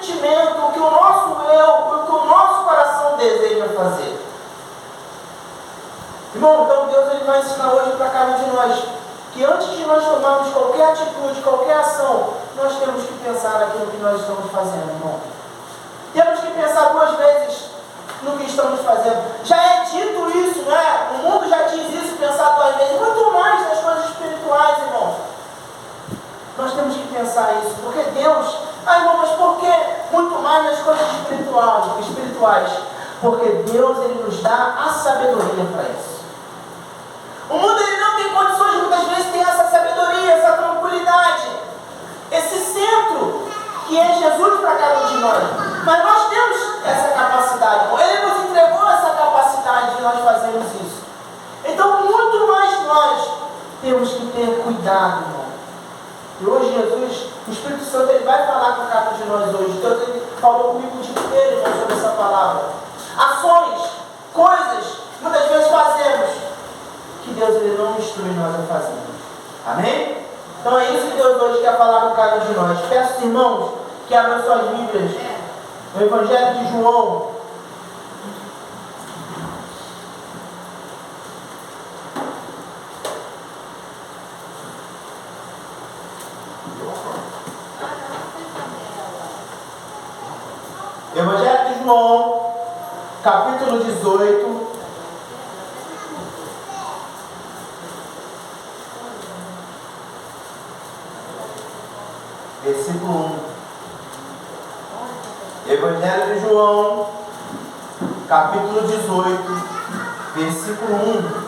sentimento, o que o nosso eu, o que o nosso coração deseja fazer. Irmão, então Deus ele vai ensinar hoje para cada um de nós que antes de nós tomarmos qualquer atitude, qualquer ação, nós temos que pensar naquilo que nós estamos fazendo, irmão. Temos que pensar 2 vezes no que estamos fazendo. Já é dito isso, não é? O mundo já diz isso, pensar 2 vezes, muito mais nas coisas espirituais, irmão. Nós temos que pensar isso, porque Deus... irmão, mas por que muito mais nas coisas espirituais? Porque Deus ele nos dá a sabedoria para isso. O mundo ele não tem condições, muitas vezes, ter essa sabedoria, essa tranquilidade, esse centro que é Jesus para cada um de nós. Mas nós temos essa capacidade, irmão. Ele nos entregou essa capacidade de nós fazermos isso. Então, muito mais nós temos que ter cuidado, irmão. E hoje Jesus, o Espírito Santo, ele vai falar com cada um de nós hoje. Deus ele falou comigo o dia inteiro, irmão, sobre essa palavra. Ações, coisas, muitas vezes fazemos, que Deus ele não instrui nós a fazer. Amém? Então é isso que Deus hoje quer falar com cada um de nós. Peço, irmãos, que abram suas Bíblias no Evangelho de João. Evangelho de João, capítulo 18. Versículo 1. Evangelho de João, capítulo 18, versículo 1.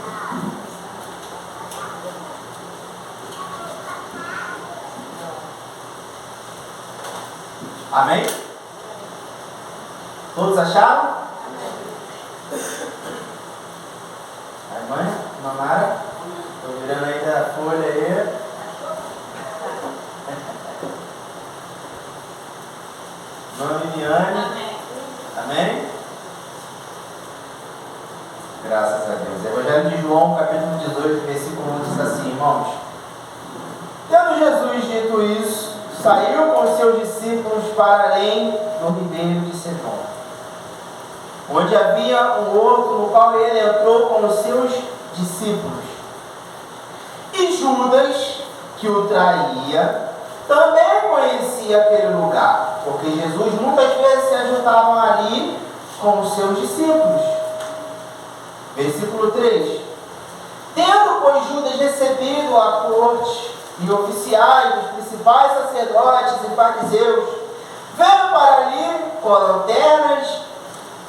Amém? Todos acharam? Aí, mãe, Mamara, estou virando aí da folha aí. Dona Viviane. Amém? Graças a Deus. Evangelho de João, capítulo 18, versículo 1 diz assim, irmãos. Tendo Jesus dito isso, saiu com os seus discípulos para além do ribeiro de Cedron, onde havia um horto no qual ele entrou com os seus discípulos. E Judas, que o traía, também conhecia aquele lugar, porque Jesus muitas vezes se ajuntava ali com os seus discípulos. Versículo 3. Tendo, pois, Judas recebido a corte e oficiais, os principais sacerdotes e fariseus, veio para ali com lanternas,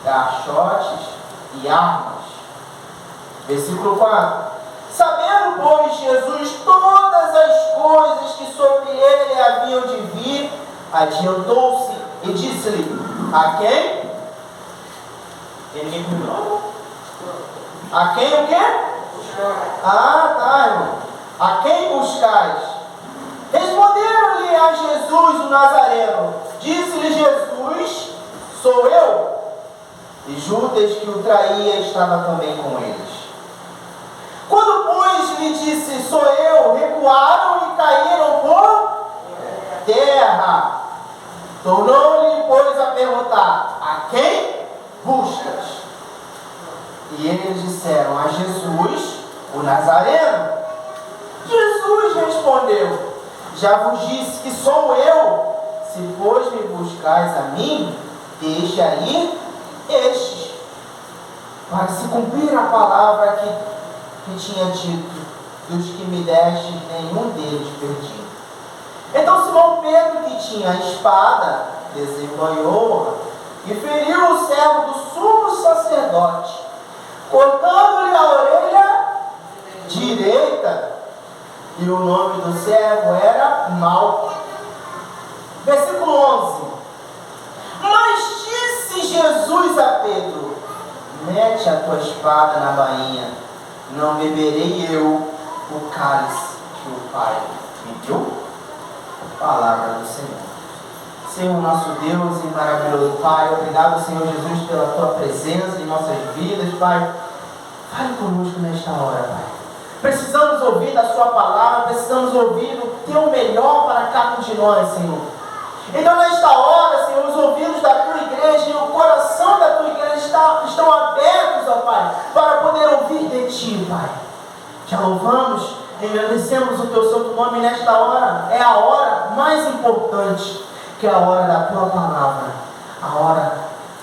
garchotes e armas. Versículo 4. Sabendo, pois, Jesus todas as coisas que sobre ele haviam de vir, adiantou-se e disse-lhe: a quem? Tem ninguém comigo? A quem o quê? Ah, tá, irmão. A quem buscais? Responderam-lhe a Jesus o Nazareno. Disse-lhe Jesus: sou eu. E Judas, que o traía, estava também com eles. Quando, pois, lhe disse, sou eu, recuaram e caíram por terra. Tornou-lhe, pois, a perguntar: a quem buscas? E eles disseram: a Jesus, o Nazareno. Jesus respondeu: já vos disse que sou eu. Se, pois, me buscais a mim, deixe aí estes, para se cumprir a palavra que tinha dito: dos que me deste, nenhum deles perdi. Então Simão Pedro, que tinha a espada, desembanhou-a e feriu o servo do sumo sacerdote, cortando-lhe a orelha direita, e o nome do servo era Malco. Versículo 11. Mas disse Jesus a Pedro: mete a tua espada na bainha, não beberei eu o cálice que o Pai me deu? Palavra do Senhor. Senhor, nosso Deus e maravilhoso Pai, obrigado, Senhor Jesus, pela tua presença em nossas vidas, Pai. Fale conosco nesta hora, Pai. Precisamos ouvir da sua palavra, precisamos ouvir o teu melhor para cada um de nós, Senhor. Então, nesta hora, Senhor, os ouvir de Ti, Pai. Te louvamos, agradecemos o Teu santo nome nesta hora. É a hora mais importante, que é a hora da Tua palavra. A hora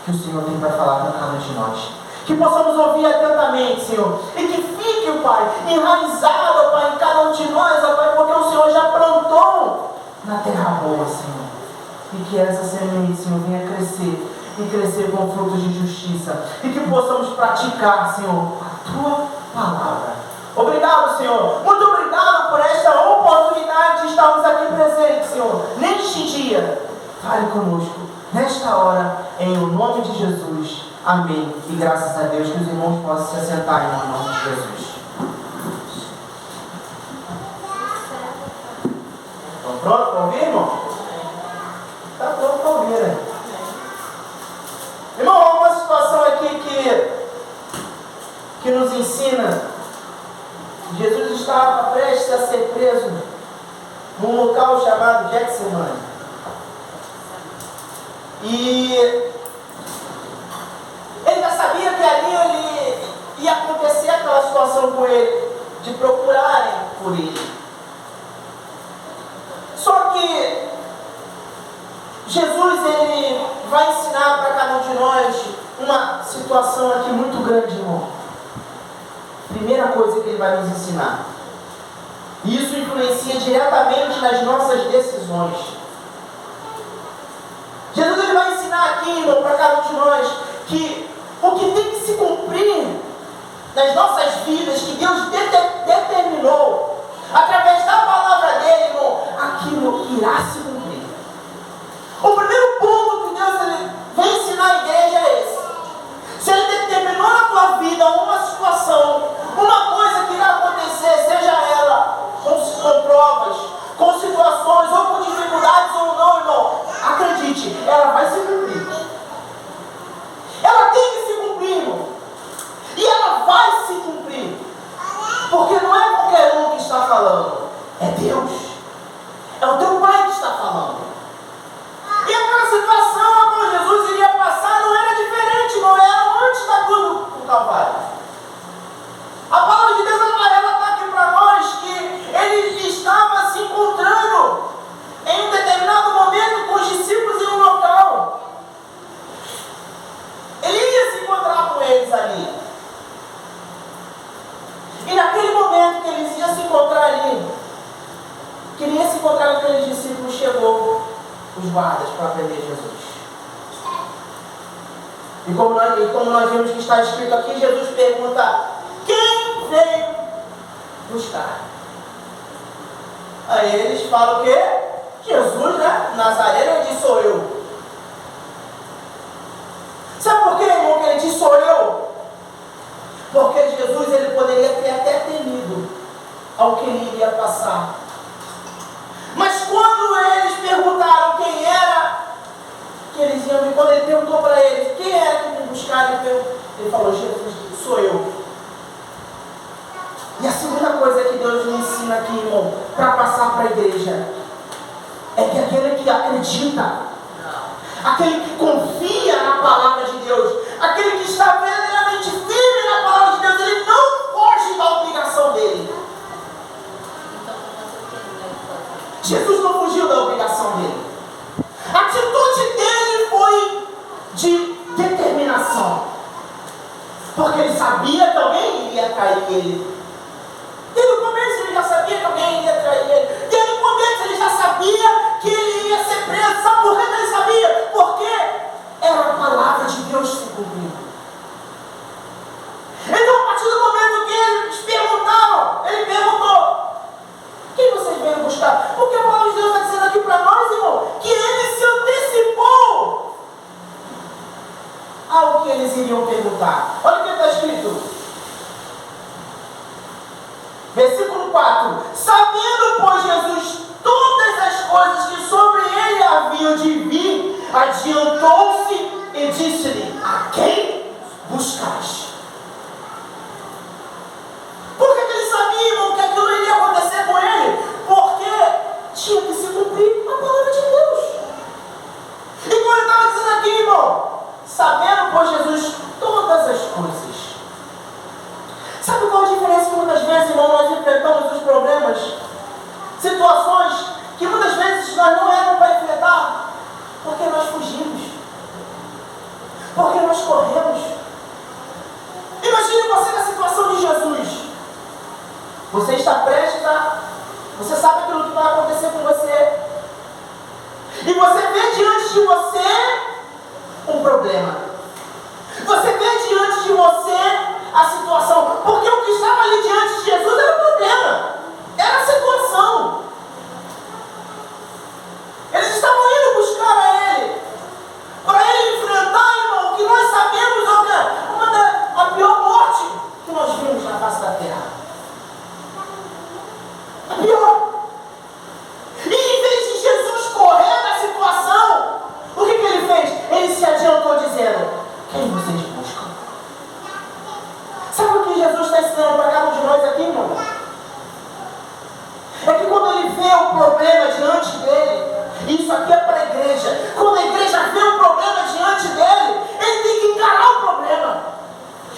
que o Senhor tem para falar com cada um de nós. Que possamos ouvir atentamente, Senhor. E que fique, Pai, enraizado, Pai, em cada um de nós, Pai, porque o Senhor já plantou na terra boa, Senhor. E que essa semente, Senhor, venha crescer. E crescer com frutos de justiça. E que possamos praticar, Senhor, a Tua palavra. Obrigado, Senhor. Muito obrigado por esta oportunidade de estarmos aqui presentes, Senhor. Neste dia, fale conosco. Nesta hora, em o nome de Jesus. Amém. E graças a Deus que os irmãos possam se assentar em nome de Jesus. Estão prontos para ouvir, irmão? Está pronto para ouvir, né? Irmão, há uma situação aqui que nos ensina. Jesus estava prestes a ser preso num local chamado Getsemane. E ele já sabia que ali ele ia acontecer aquela situação com ele, de procurarem por ele. Só que Jesus, ele vai ensinar para cada um de nós uma situação aqui muito grande, irmão. Primeira coisa que ele vai nos ensinar. E isso influencia diretamente nas nossas decisões. Jesus, ele vai ensinar aqui, irmão, para cada um de nós, que o que tem que se cumprir nas nossas vidas, que Deus determinou, através da palavra dele, irmão, aquilo irá se cumprir. O primeiro ponto que Deus ele vem ensinar à igreja é esse. Se Ele determinou na tua vida uma situação, uma coisa que irá acontecer, seja ela com provas, com situações, ou com dificuldades ou não, irmão, acredite, ela vai se cumprir. Ela tem que se cumprir, irmão. E ela vai se cumprir. Porque não é qualquer um que está falando, é Deus. É o teu Pai que está falando. E aquela situação a qual Jesus iria passar não era diferente, não era antes da cruz do Calvário. A palavra de Deus ela está aqui para nós que ele estava se encontrando em um determinado momento com os discípulos em um local. Ele ia se encontrar com eles ali. E naquele momento que eles iam se encontrar ali, que ele ia se encontrar com aqueles discípulos, chegou os guardas para prender Jesus. E como nós vimos que está escrito aqui, Jesus pergunta: quem veio buscar? Aí eles falam o quê? Jesus, né? Nazareno. Ele diz: sou eu. Sabe por quê, irmão, que ele diz: sou eu? Porque Jesus, ele poderia ter até temido ao que ele iria passar. Mas quando eles perguntaram quem era, que eles iam, quando ele perguntou para eles quem era que me buscaram, ele falou: Jesus, sou eu. E a segunda coisa que Deus nos ensina aqui, irmão, para passar para a igreja, é que aquele que acredita, aquele que confia na palavra de Deus, aquele que está verdadeiramente firme na palavra de Deus, ele não foge da obrigação dele. Jesus não fugiu da obrigação dele. A atitude dele foi de determinação. Porque ele sabia que alguém iria trair ele. Desde o começo ele já sabia que alguém iria trair ele. Desde o começo ele já sabia que ele ia ser preso. Sabe por que ele sabia? Porque era a palavra de Deus se cumprindo. Então, a partir do momento que eles perguntaram, ele perguntou: quem vocês vieram buscar? Porque a palavra de Deus está dizendo aqui para nós, irmão, que ele se antecipou ao que eles iriam perguntar. Olha o que está escrito. Versículo 4. Sabendo, pois, Jesus todas as coisas que sobre ele haviam de vir, adiantou-se e disse-lhe: a quem buscais? Por que ele sabia, irmão, que aquilo iria acontecer com ele? Porque tinha que se cumprir a palavra de Deus. E como ele estava dizendo aqui, irmão, sabendo, pois, Jesus todas as coisas. muitas vezes, irmão, nós enfrentamos os problemas, situações que muitas vezes nós não éramos para enfrentar, porque nós fugimos, porque nós corremos. Imagine você na situação de Jesus. Você está prestes a... Você sabe aquilo que vai acontecer com você. E você vê diante de você um problema. Você vê diante de você a situação. Porque o que estava ali diante de Jesus era o problema. Era a situação. Eles estavam indo buscar a Ele. Para Ele enfrentar, irmão, o que nós sabemos é a pior morte que nós vimos na face da terra. A pior. E em vez de Jesus correr da situação, o que Ele fez? Ele se adiantou dizendo: quem vocês buscam? Sabe o que Jesus está ensinando para cada um de nós aqui, irmão? É que quando Ele vê o problema diante dele, isso aqui é para a igreja, quando a igreja vê o problema diante dele, ele tem que encarar o problema.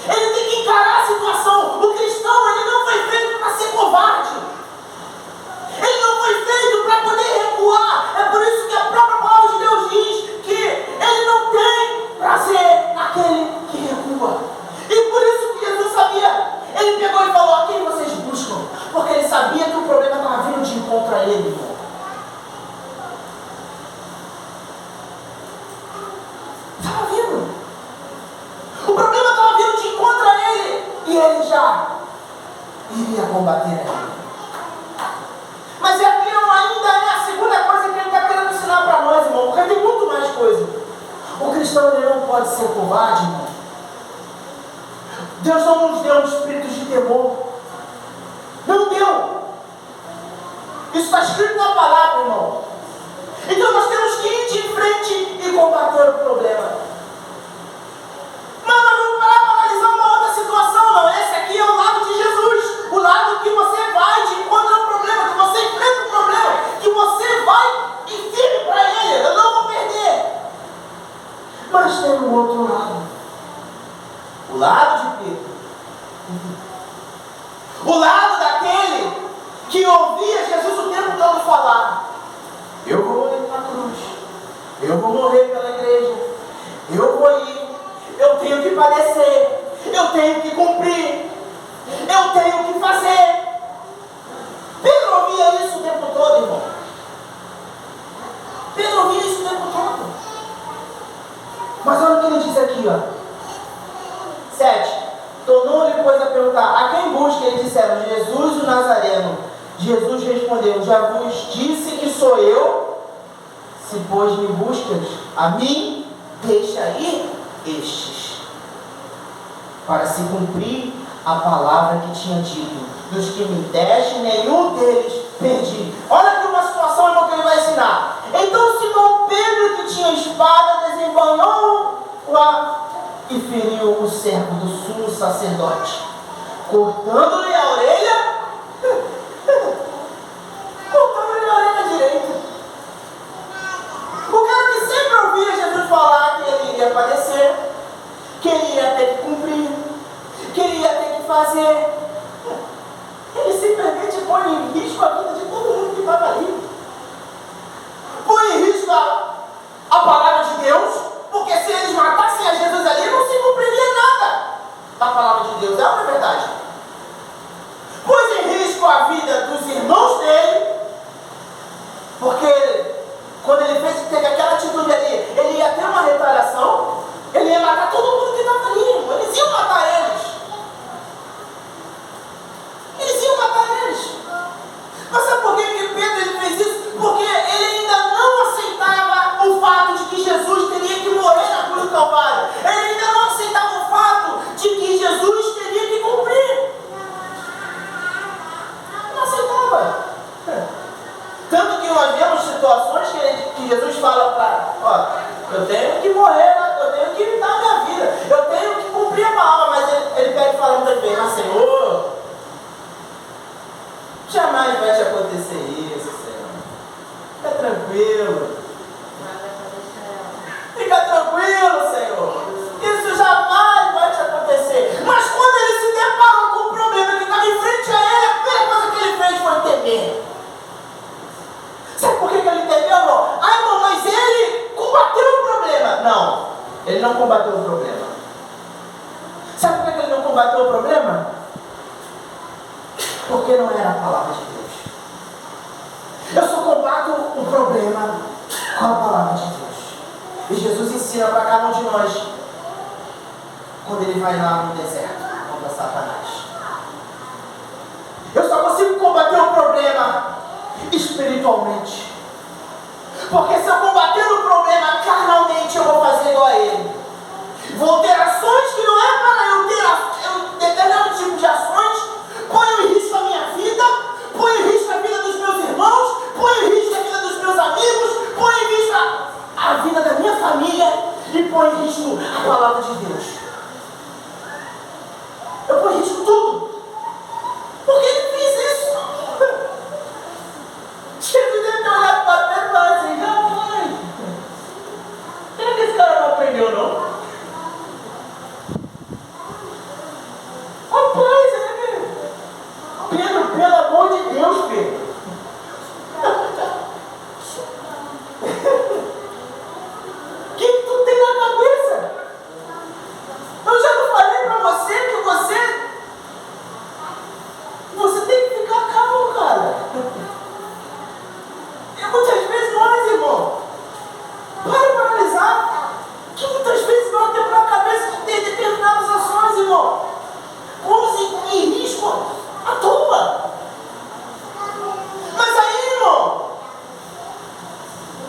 Ele tem que encarar a situação. O cristão, ele não foi feito para ser covarde. Ele não foi feito para poder recuar. É por isso que a própria palavra de Deus diz que Ele não tem prazer naquele que recua. E por isso que Jesus sabia. Ele pegou e falou: a quem vocês buscam? Porque Ele sabia que o problema estava vindo de encontro a Ele, irmão. Estava vindo. O problema estava vindo de encontro a Ele. E Ele já iria combater a Ele. Mas aqui ainda é a segunda coisa que Ele está querendo ensinar para nós, irmão, porque tem muito mais coisa. O cristão, ele não pode ser covarde, irmão. Deus não nos deu um espírito de temor. Não deu. Isso está escrito na palavra, irmão. Então nós temos que ir de frente e combater o problema. Mas nós vamos parar para analisar uma outra situação, não. Esse aqui é o lado de Jesus. O lado que você vai de encontro ao problema, que você enfrenta o problema, que você vai e firme para Ele. Eu não vou perder. Mas tem um outro lado. O lado de Pedro. O lado daquele que ouvia Jesus o tempo todo falar: eu vou morrer na cruz, eu vou morrer pela igreja, eu vou ir, eu tenho que padecer, eu tenho que cumprir, eu tenho que fazer. Pedro ouvia isso o tempo todo, irmão. Pedro ouvia isso o tempo todo. Mas olha o que ele diz aqui, ó. 7. Tornou-lhe, pois, a perguntar: a quem busca? Eles disseram: Jesus o Nazareno. Jesus respondeu: já vos disse que sou eu. Se, pois, me buscas a mim, deixa ir estes, para se cumprir a palavra que tinha dito: dos que me deste, nenhum deles perdi. Olha aqui uma situação, irmão, que ele vai ensinar. Então Simão Pedro, que tinha espada, desembanhou-a e feriu o servo do sumo sacerdote, cortando-lhe a orelha, cortando-lhe a orelha direita. O cara que sempre ouvia Jesus falar que ele iria padecer, que ele ia ter que cumprir, que ele ia ter que fazer, ele simplesmente põe em risco a vida de todo mundo que estava ali. Põe em risco a palavra de Deus, porque se eles matassem a Jesus ali, não se cumpriria nada da palavra de Deus. É uma verdade. Pôs em risco a vida dos irmãos dele, porque quando ele teve aquela atitude ali, ele ia ter uma retaliação, ele ia matar todo mundo que estava ali, eles iam matar eles. Eles iam matar eles. Mas sabe por que Pedro ele fez isso? Porque ele ainda não aceitava o fato de que Jesus teria que morrer na cruz do Calvário. Ele ainda não aceitava o fato de que Jesus teria que cumprir. Não aceitava. Tanto que nós vemos situações que Jesus fala para: eu tenho que morrer, eu tenho que dar a minha vida, eu tenho que cumprir a palavra. Mas ele pega e fala muitas vezes: mas Senhor, jamais vai te acontecer isso, Senhor. Fica tranquilo. Fica tranquilo, Senhor. Isso jamais vai te acontecer. Mas quando ele se depara com o problema que estava em frente Ele não combateu o problema. Sabe por que ele não combateu o problema? Porque não era a palavra de Deus. Eu só combato o problema com a palavra de Deus. E Jesus ensina para cada um de nós quando ele vai lá no deserto contra Satanás. Eu só consigo combater o problema espiritualmente. Porque se eu combater o problema carnalmente, eu vou fazer igual a ele. Vou ter ações que não é para eu ter determinado tipo de ações. Ponho em risco a minha vida, ponho em risco a vida dos meus irmãos, ponho em risco a vida dos meus amigos, ponho em risco a vida da minha família e ponho em risco a palavra de Deus. Eu ponho em risco tudo. Por que ele fez isso? Jesus deve ter olhado para Pedro e falar assim: rapaz, será que esse cara não aprendeu não? Rapaz, Pedro, pelo amor de Deus, Pedro. O que tu tem na cabeça? Eu já não falei para você que você tem que ficar calmo, cara. E muitas vezes nós, irmão, para analisar que muitas vezes nós temos na cabeça de ter determinadas ações, irmão. Vamos em risco à toa. Mas aí, irmão,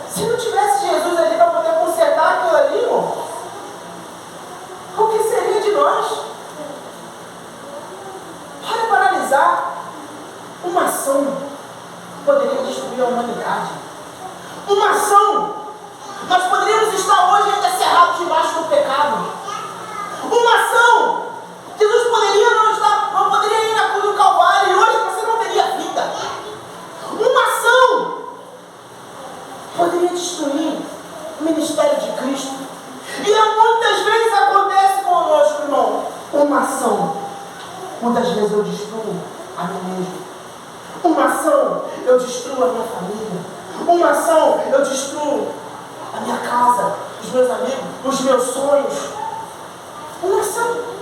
se não tivesse Jesus ali para poder consertar aquilo ali, irmão, o que seria de nós? Para analisar, uma ação poderia destruir a humanidade. Uma ação, nós poderíamos estar hoje ainda cerrados debaixo do pecado. Uma ação, Jesus não poderia ir na cruz do Calvário e hoje você não teria vida. Uma ação poderia destruir o ministério de Cristo. E muitas vezes acontece conosco, irmão. Uma ação, muitas vezes eu destruo a mim mesmo. Uma ação, eu destruo a minha família. Uma ação, eu destruo a minha casa, os meus amigos, os meus sonhos. Uma ação.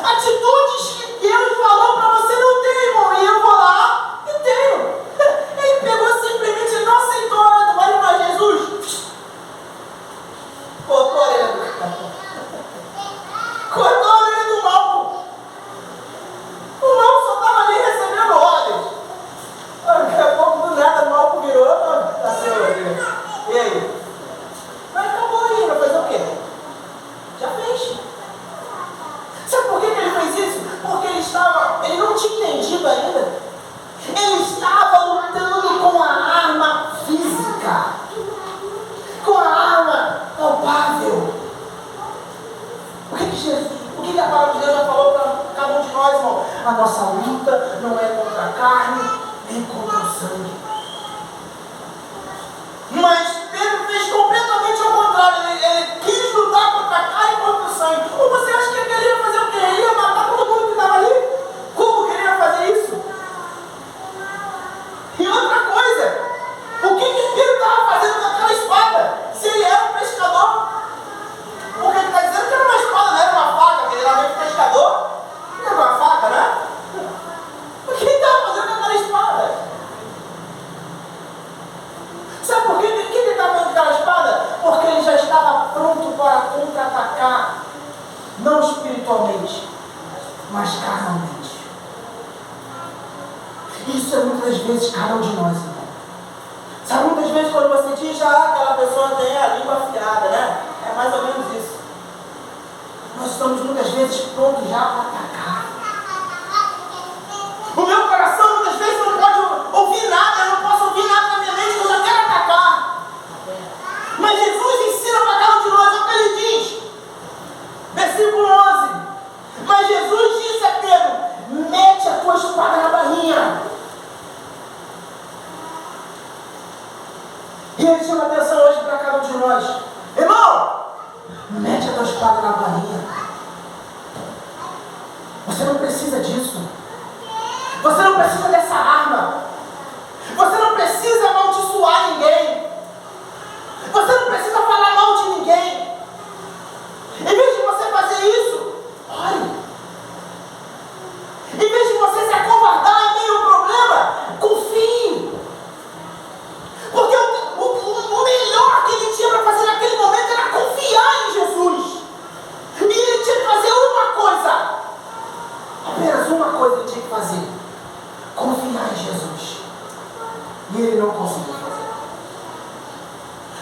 Atitudes que Deus falou para você não ter, irmão. E eu vou lá e tenho. Ele pegou simplesmente, ele não aceitou. Olha para Jesus. Cortou a orelha do cara. Cortou a orelha do mal. O mal só estava ali recebendo ordens. Daqui a pouco do nada o mal virou. Tá sem orelha. E aí? Mas acabou aí, vai fazer o quê? Já fez. Sabe por que ele fez isso? Porque ele não tinha entendido ainda. Ele estava lutando com a arma física, com a arma palpável. O que a palavra de Deus já falou para cada um de nós, irmão? A nossa luta não é contra a carne, nem contra o sangue. Mas Pedro fez completamente ao contrário. Ele quis lutar contra a carne e contra o sangue. Ou você acha que ele ia fazer o quê? Ele ia matar todo mundo que estava ali? Como que ele ia fazer isso? E outra coisa, o que Pedro estava fazendo com aquela espada? Se ele era um pescador, porque ele está dizendo que era uma espada, não era uma faca, que ele era um pescador. Não era uma faca, né? O que ele estava fazendo com aquela espada? Sabe por que ele estava fazendo aquela espada? Porque ele já estava pronto para contra-atacar, não espiritualmente, mas carnalmente. Isso é muitas vezes cada um de nós, irmão. Sabe, muitas vezes quando você diz, aquela pessoa tem a língua afiada, né? É mais ou menos isso. Nós estamos muitas vezes prontos já para atacar. O meu coração muitas vezes não pode ouvir nada, eu não posso ouvir nada na minha mente, que eu já quero atacar. Mas Jesus ensina para cada um de nós, é o que ele diz. Versículo 11. Mas Jesus disse a Pedro: mete a tua espada na bainha. E ele chama atenção hoje para cada um de nós. Irmão, mete a tua espada na bainha. Você não precisa disso. Você não precisa dessa arma. Você não precisa amaldiçoar ninguém. Você não precisa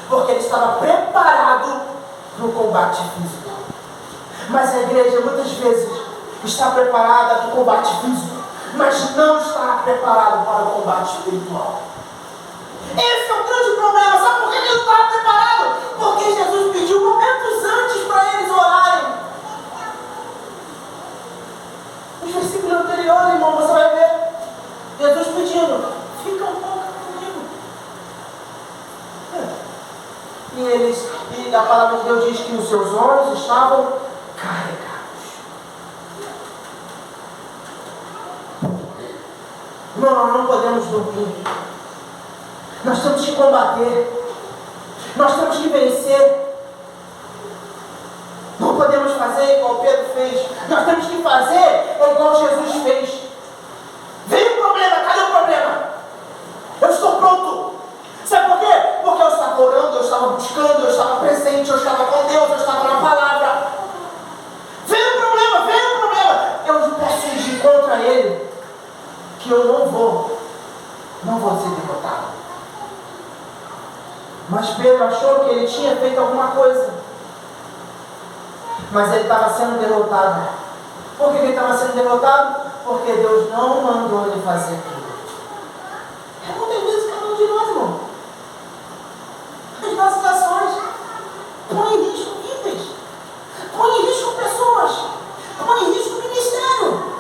Porque ele estava preparado para o combate físico. Mas a igreja muitas vezes está preparada para o combate físico, mas não está preparada para o combate espiritual. Esse é o grande problema. Sabe por que ele não estava preparado? Porque Jesus pediu momentos antes para eles orarem. Nos versículos anteriores, irmão, você vai ver Jesus pedindo: fica um pouco comigo. E a palavra de Deus diz que os seus olhos estavam carregados. Nós não podemos dormir. Nós temos que combater. Nós temos que vencer. Não podemos fazer igual Pedro fez. Nós temos que fazer igual Jesus fez. Vem o problema, cadê o problema? Eu estou pronto. Sabe por quê? Porque eu estava orando, eu estava buscando, eu estava presente, eu estava com Deus, eu estava na palavra. Vem o problema, vem o problema. Eu posso ir contra ele, que eu não vou ser derrotado. Mas Pedro achou que ele tinha feito alguma coisa. Mas ele estava sendo derrotado. Por que ele estava sendo derrotado? Porque Deus não mandou ele fazer aquilo. É muitas vezes cada um de nós, irmão. As nossas ações põem em risco vidas, põem em risco pessoas, põem em risco ministério.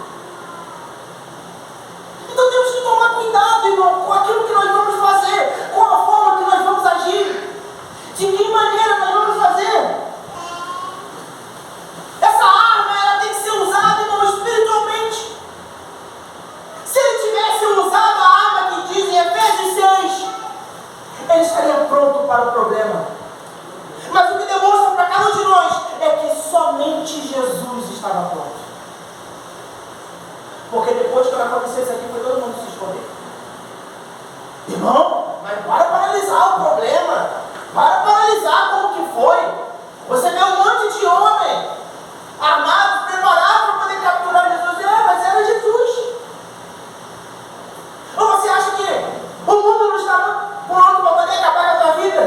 Então temos que tomar cuidado, irmão, com aquilo que nós vamos fazer, com a forma que nós vamos agir, de que maneira nós vamos fazer. Essa arma, ela tem que ser usada, irmão, espiritualmente. Se ele tivesse usado a arma que diz em Efésios 6, ele estaria pronto para o problema. Mas o que demonstra para cada um de nós é que somente Jesus estava pronto. Porque depois que ela aconteceu isso aqui, foi todo mundo se esconder. Irmão, mas para analisar o problema. Para analisar como que foi. Você vê um monte de homem armados, preparados para poder capturar Jesus. Mas era Jesus. Ou você acha que o mundo não está pronto para poder acabar com a tua vida?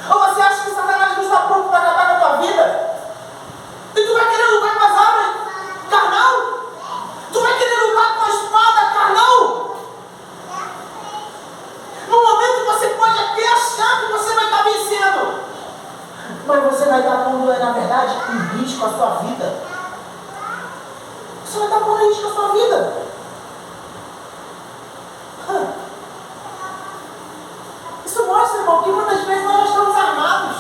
Ou você acha que Satanás não está pronto para acabar com a tua vida? E tu vai querer lutar com as armas carnal? Tu vai querer lutar com a espada carnal? No momento você pode até achar que você vai estar vencendo, mas você vai estar pondo, na verdade, em risco a sua vida. Você vai estar pondo em risco a sua vida. Isso mostra, irmão, que muitas vezes nós já estamos armados.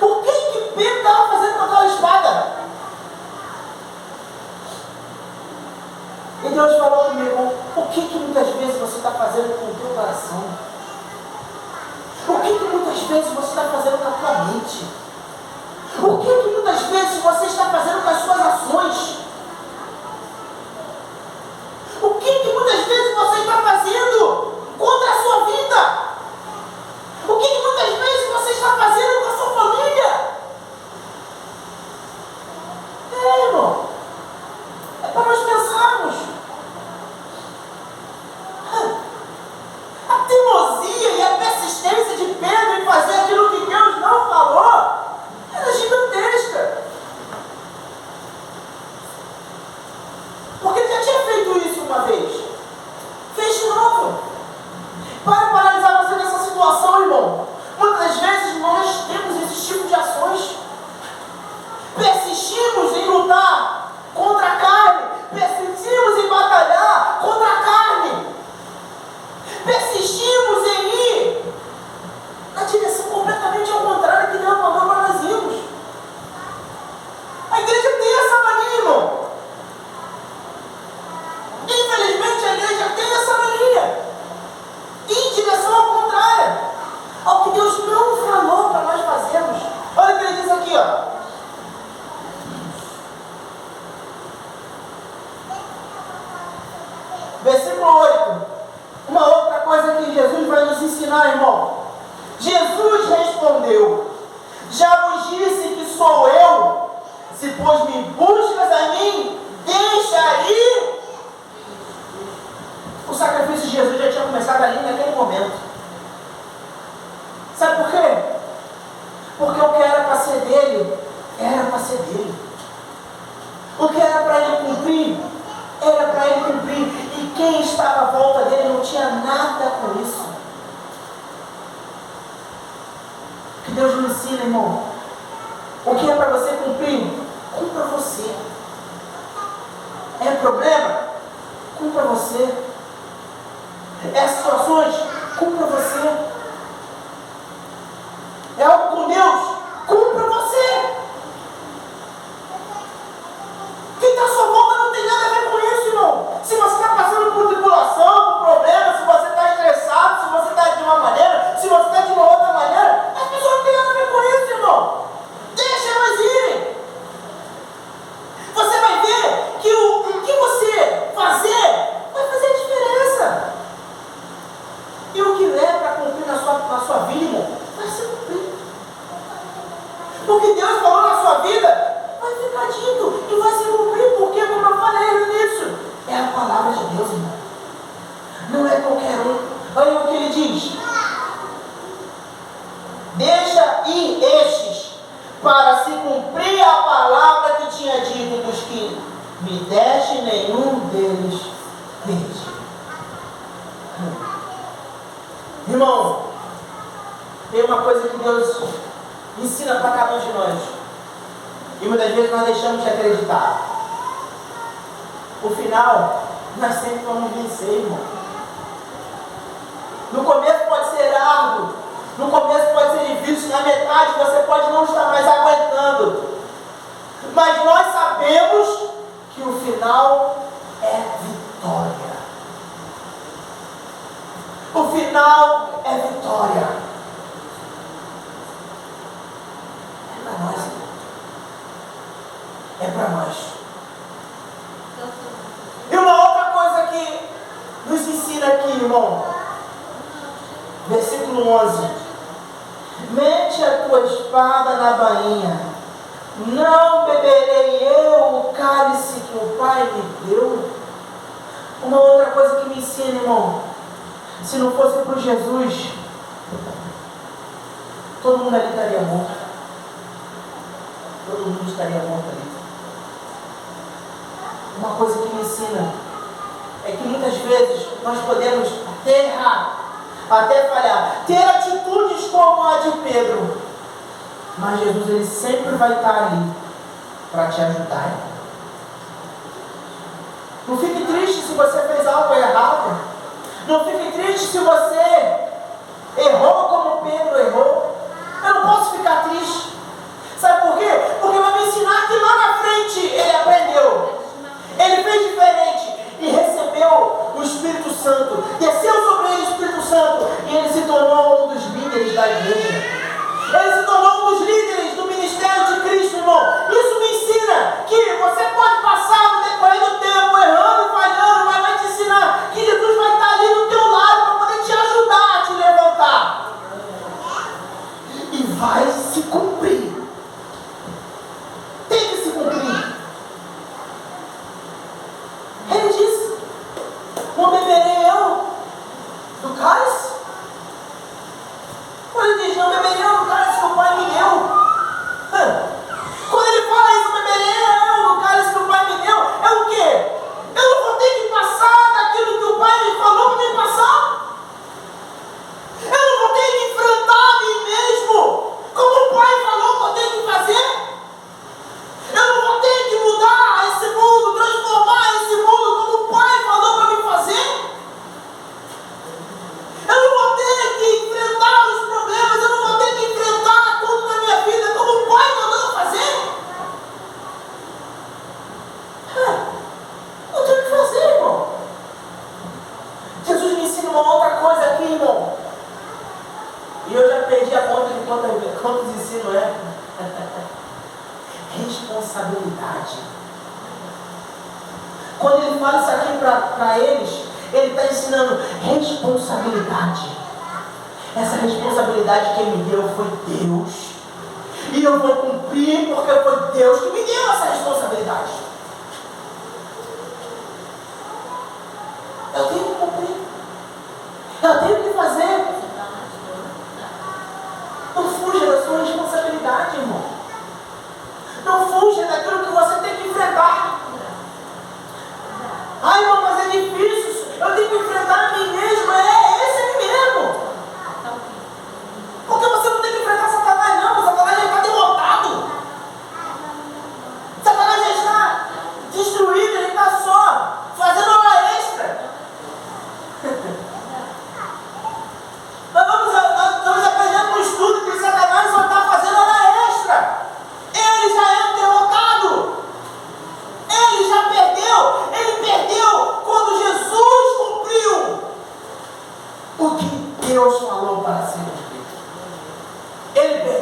O que Pedro estava fazendo com aquela espada? E Deus falou comigo: o que muitas vezes você está fazendo com o teu coração? O que muitas vezes você está fazendo com a tua mente? O que muitas vezes você está fazendo com as suas ações? O que muitas vezes você está fazendo contra a sua vida? O que muitas vezes você está fazendo com a sua família? Irmão, é para nós pensarmos. A teimosia e a persistência de Pedro em fazer aquilo que Deus não falou era gigantesca. Porque ele já tinha feito isso uma vez. Fez de novo. Para analisar você nessa situação, irmão. Muitas vezes nós temos esse tipo de ações. Persistimos em lutar contra a carne. Persistimos em batalhar contra a carne. Persistimos em ir na direção completamente ao contrário que Deus mandou para nós irmos. A igreja tem essa mania, irmão. Infelizmente a igreja tem essa mania. Em direção ao contrário, ao que Deus não falou para nós fazermos. Olha o que ele diz aqui, ó. Versículo 8. Uma outra coisa que Jesus vai nos ensinar, irmão. Jesus respondeu: já vos disse que sou eu. Se pois me buscas a mim, deixa ir. O sacrifício de Jesus já tinha começado ali naquele momento. Sabe por quê? Porque o que era para ser dele, era para ser dele. O que era para ele cumprir, era para ele cumprir. E quem estava à volta dele não tinha nada com isso. Que Deus nos ensina, irmão. O que é para você cumprir, cumpra você. É problema? Cumpra você. É situações? Cumpra você. É algo com Deus? Cumpra você. Quem está à sua volta não tem nada a ver com isso, irmão. Se você está passando por tribulação, por problema, se você está estressado, se você está de uma maneira, se você está de uma outra maneira, as pessoas não têm nada a ver com isso, irmão. Deixa elas irem. Você vai ver que o que você fazer vai fazer diferença. E o que é para cumprir na sua vida, irmão, vai se cumprir. O que Deus falou na sua vida vai ficar dito e vai se cumprir, porque, como eu falei no início, é a palavra de Deus, irmão. Não é qualquer um. Olha o que ele diz: deixa ir estes, para se cumprir a palavra que tinha dito, dos que me deste, nenhum deles perdi. Irmão, tem uma coisa que Deus ensina para cada um de nós, e muitas vezes nós deixamos de acreditar. O final, nós sempre vamos vencer, irmão. No começo pode ser árduo, no começo pode ser difícil, na metade você pode não estar mais aguentando, mas nós sabemos que o final é vitória. O final é vitória. É para nós, irmão. É para nós. E uma outra coisa que nos ensina aqui, irmão, versículo 11: mete a tua espada na bainha, não beberei eu o cálice que o Pai me deu. Uma outra coisa que me ensina, irmão, se não fosse por Jesus, todo mundo ali estaria morto. Todo mundo estaria morto ali. Uma coisa que me ensina é que muitas vezes nós podemos até errar, até falhar, ter atitudes como a de Pedro, mas Jesus, ele sempre vai estar ali para te ajudar. Não fique triste se você fez algo errado. Não fique triste se você errou como Pedro errou. Eu não posso ficar triste. Sabe por quê? Porque vai me ensinar que lá na frente ele aprendeu. Ele fez diferente e recebeu o Espírito Santo. Desceu sobre ele o Espírito Santo e ele se tornou um dos líderes da igreja. Ele se tornou um dos líderes do ministério de Cristo, irmão. Isso me ensina que você pode passar no decorrer do tempo errando e falhando, mas vai te ensinar que Jesus vai estar ali do teu lado para poder te ajudar a te levantar. E vai se cumprir. Tem que se cumprir. Ele disse: não beberei eu do cálice? Quando ele diz não beberei eu do cálice que o Pai me deu, quando ele fala isso, beberei eu do cálice que o Pai me deu, é o quê? Eu não vou ter que passar daquilo que o Pai me falou para me passar. Eu não vou ter que enfrentar a mim mesmo como o Pai falou que eu tenho que fazer. Eu não vou ter que mudar esse mundo, transformar esse mundo como o Pai falou para me fazer. Eu não vou ter que enfrentar os problemas, eu não vou ter que enfrentar tudo na minha vida como o Pai mandou eu fazer. Não tenho o que fazer, irmão. Jesus me ensina uma outra coisa aqui, irmão. E eu já perdi a conta de quantos ensino é. Responsabilidade. Quando ele fala isso aqui para eles, ele está ensinando responsabilidade. Essa responsabilidade que ele me deu foi Deus. E eu vou cumprir porque foi Deus que me deu essa responsabilidade. Eu tenho que cumprir. Eu tenho que fazer. Não fuja da sua responsabilidade.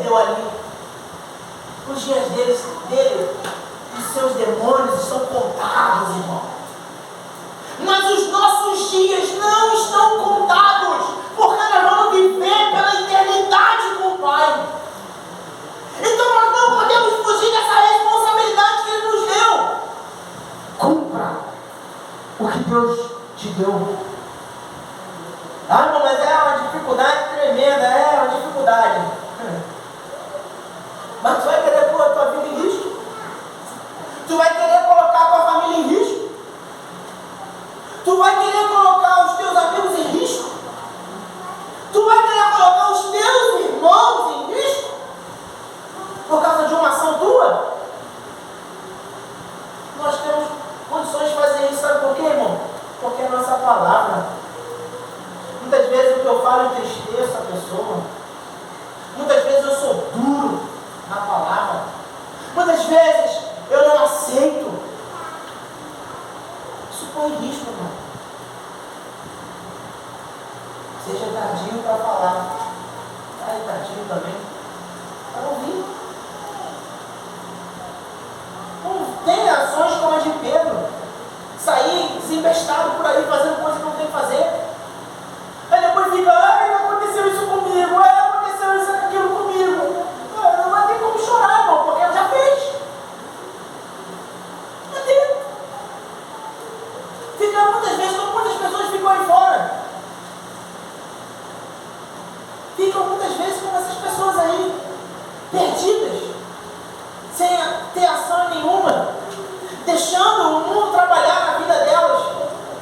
recebeu ali. Os dias dele, os seus demônios estão contados, irmão. Mas os nossos dias não estão contados, porque nós vamos viver pela eternidade com o Pai. Então nós não podemos fugir dessa responsabilidade que Ele nos deu. Cumpra o que Deus te deu. Ah, irmão, mas é uma dificuldade tremenda, é uma dificuldade. Mas tu vai querer pôr a tua vida em risco? Tu vai querer colocar a tua família em risco? Tu vai querer colocar os teus amigos em risco? Tu vai querer colocar os teus irmãos em risco? Por causa de uma ação tua? Nós temos condições de fazer isso, sabe por quê, irmão? Porque é a nossa palavra. Muitas vezes o que eu falo entristeça a pessoa. Muitas vezes eu sou duro na palavra. Muitas vezes eu não aceito. Isso põe em risco, irmão. Seja tardio para falar. Ai, tardio também. Para ouvir. Não tem ações como a de Pedro. Sair desembestado por aí, fazendo coisa que não tem que fazer. Aí depois fica, ai, aconteceu isso comigo, ai, aconteceu isso aquilo comigo. Não vai ter como chorar, irmão, porque ela já fez. Não tem. Fica muitas vezes, como muitas pessoas ficam aí fora. Ficam muitas vezes como essas pessoas aí, perdidas, sem ter ação nenhuma, deixando o mundo trabalhar na vida delas.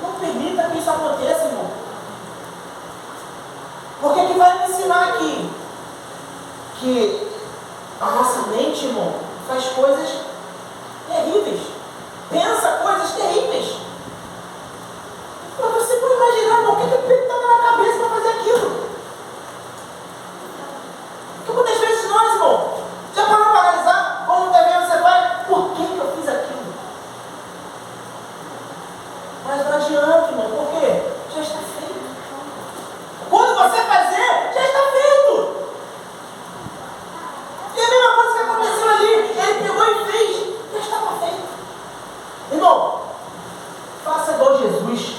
Não permita que isso aconteça, irmão. Porque que vai me ensinar aqui que a nossa mente, irmão, faz coisas terríveis, pensa coisas terríveis. Mas você pode imaginar, irmão, o que está na cabeça para fazer aquilo? Porque muitas vezes nós, irmão, já parou para analisar como muitas vezes você vai, por que eu fiz aquilo? Mas não adianta, irmão, por quê? Já está feito. Quando você fazer, já está feito. E a mesma coisa que aconteceu ali, ele pegou e fez, já estava feito. Irmão, faça igual Jesus.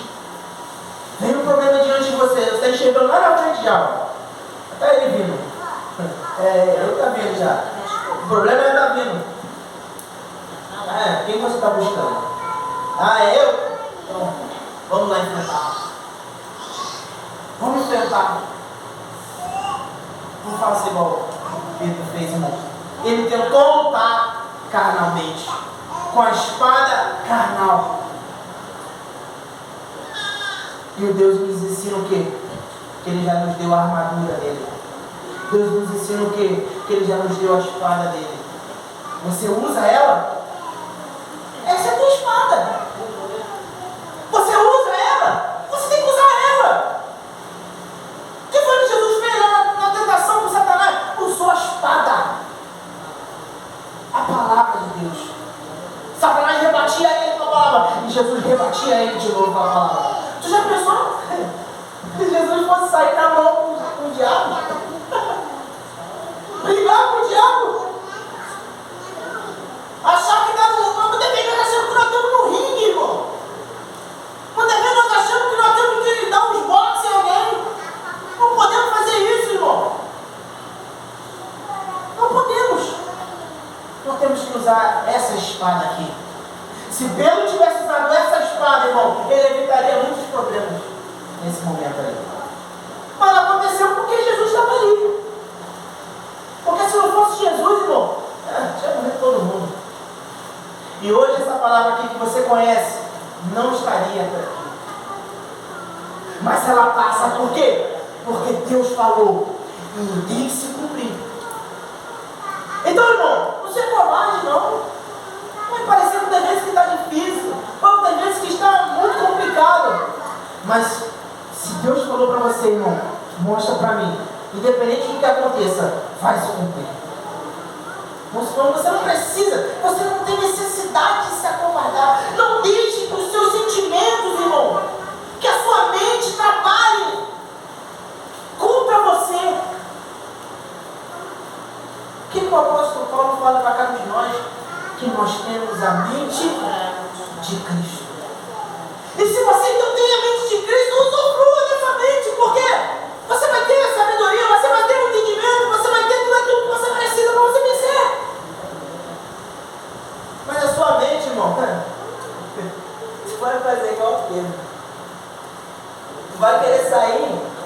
Vem um problema diante de você, você está enxergando lá na frente já. Está ele vindo. Ele está vindo já. O problema é ele está vindo. Quem você está buscando? É eu? Então, vamos lá enfrentar. Vamos enfrentar. Não faça igual Pedro fez, irmão. Ele tentou lutar carnalmente, com a espada carnal. E o Deus nos ensina o quê? Que Ele já nos deu a armadura dele. Deus nos ensina o quê? Que Ele já nos deu a espada dele. Você usa ela? Essa é a tua espada. Você usa ela? Você tem que usar ela. O que foi que Jesus fez na tentação com Satanás? Usou a espada. A palavra de Deus. Satanás rebatia ele com a palavra. E Jesus rebatia ele de novo com a palavra. Tu já pensou? Se Jesus fosse sair na mão com o diabo? Brigar com o diabo? Achar que muitas vezes nós achamos que nós estamos no ringue, irmão. Muitas vezes nós achamos que nós temos que dar uns boxes em alguém. Não podemos fazer isso, irmão. Não podemos. Nós temos que usar essa espada aqui. Se Pedro tivesse usado essa espada, irmão, ele evitaria muitos problemas nesse momento aí. Mas aconteceu porque Jesus estava ali. Porque se não fosse Jesus, irmão, tinha morrido todo mundo. E hoje essa palavra aqui que você conhece não estaria por aqui. Mas ela passa por quê? Porque Deus falou e tem que se cumprir. Então, irmão, não seja covarde, não. Vai parecer muitas vezes que está difícil, muitas vezes que está muito complicado. Mas se Deus falou para você, irmão, mostra para mim. Independente do que aconteça, vai se cumprir. Você não precisa, você não tem necessidade de se acovardar. Não deixe que os seus sentimentos, irmão, que a sua mente trabalhe contra você. que o apóstolo Paulo fala para cada um de nós? Que nós temos a mente de Cristo. E se você não tem a mente de Cristo, usufrua dessa mente, porque você vai ter a sabedoria, você vai ter o entendimento, você vai ter tudo aquilo que você precisa para você vencer. Mas a sua mente, irmão, você vai fazer igual o Pedro. Tu vai querer sair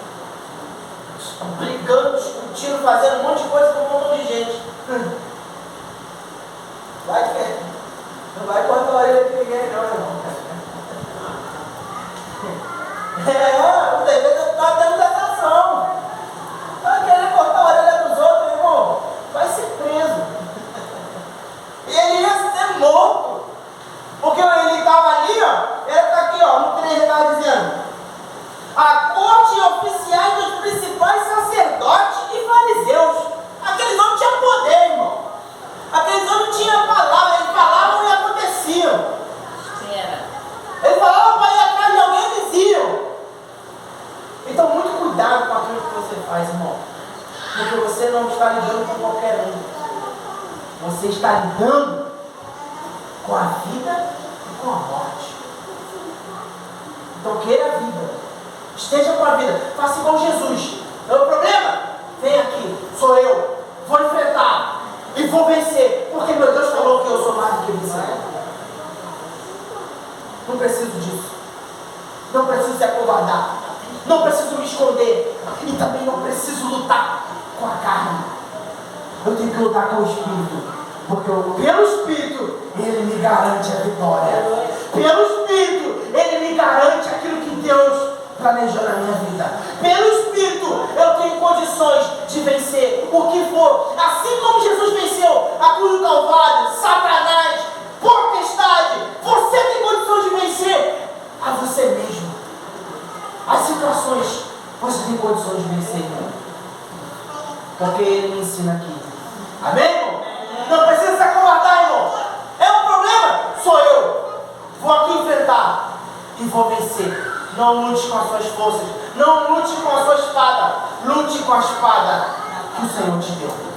brigando, discutindo, fazendo um monte de coisa com um montão de gente. Não vai cortar a orelha de ninguém, não, irmão. Muitas vezes nós temos essa ação. Vai querer cortar a orelha dos outros, irmão, vai ser preso. E ele ia ser morto. Porque ele estava ali, ó. Ele está aqui, ó, no 3 ele estava dizendo: a corte e oficiais dos principais sacerdotes e fariseus. Aqueles homens tinham poder, irmão. Aqueles homens tinham palavra, eles falavam e aconteciam. Eles falavam para ir atrás de alguém e eles iam. Então, muito cuidado com aquilo que você faz, irmão. Porque você não está lidando com qualquer um. Você está lidando com a vida e com a morte. Então, queira a vida. Esteja com a vida. Faça igual Jesus. Não é o problema? Vem aqui. Sou eu. Vou enfrentar. E vou vencer. Porque meu Deus falou que eu sou mais do que vencedor. Não preciso disso. Não preciso se acovardar. Não preciso me esconder. E também não preciso lutar com a carne. Eu tenho que lutar com o Espírito. Porque pelo Espírito, Ele me garante a vitória. Pelo Espírito, Ele me garante aquilo que Deus planejou na minha vida. Pelo Espírito, eu tenho condições de vencer o que for. Assim como Jesus venceu a cruz do Calvário, Satanás, potestade, você tem condições de vencer a você mesmo. As situações, você tem condições de vencer, irmão. Porque Ele me ensina aqui. Amém, irmão? Não precisa se acovardar, irmão. É um problema? Sou eu. Vou aqui enfrentar e vou vencer. Não lute com as suas forças. Não lute com a sua espada. Lute com a espada que o Senhor te deu.